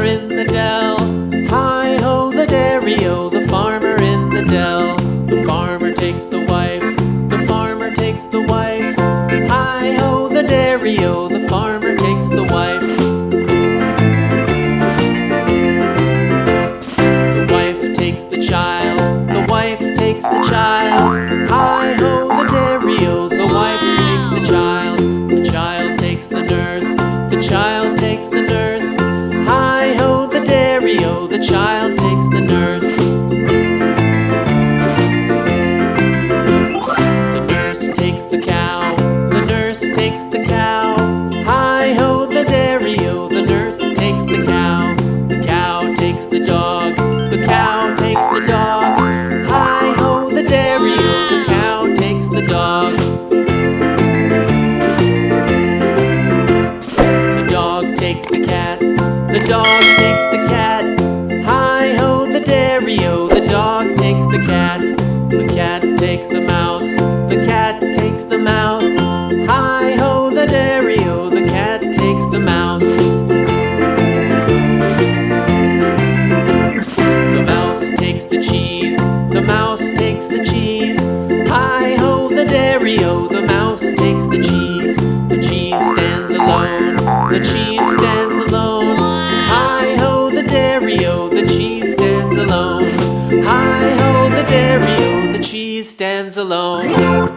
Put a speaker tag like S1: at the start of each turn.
S1: farmer in the dell. Hi-ho, the dairy-o, the farmer in the dell. The farmer takes the wife, the farmer takes the wife. Hi-ho, the dairy-o, the farmer takes the wife. The wife takes the child, the wife takes the child. Hi-ho, the dairy-o, the wife takes the child. The child takes the nurse, the child takes the nurse. Hi-ho, the dairy-o, the child takes the nurse. The nurse takes the cow, the nurse takes the cow. Hi-ho, the dairy-o, the nurse takes the cow. The cow takes the dog, the cow takes the dog. Hi-ho, the dairy-o, the cow takes the dog. The dog takes the cat, the dog takes the cat. Hi-ho, the dairy-o, the dog takes the cat. The cat takes the mouse, the cat takes the mouse. Hi-ho, the dairy-o, the cat takes the mouse. The mouse takes the cheese, the mouse takes the cheese. Hi-ho, the dairy-o, the mouse takes the cheese. The cheese stands alone, the cheese stands alone. Hi-ho, the dairy-o, the cheese stands alone. Hi-ho, the dairy-o, the cheese stands alone.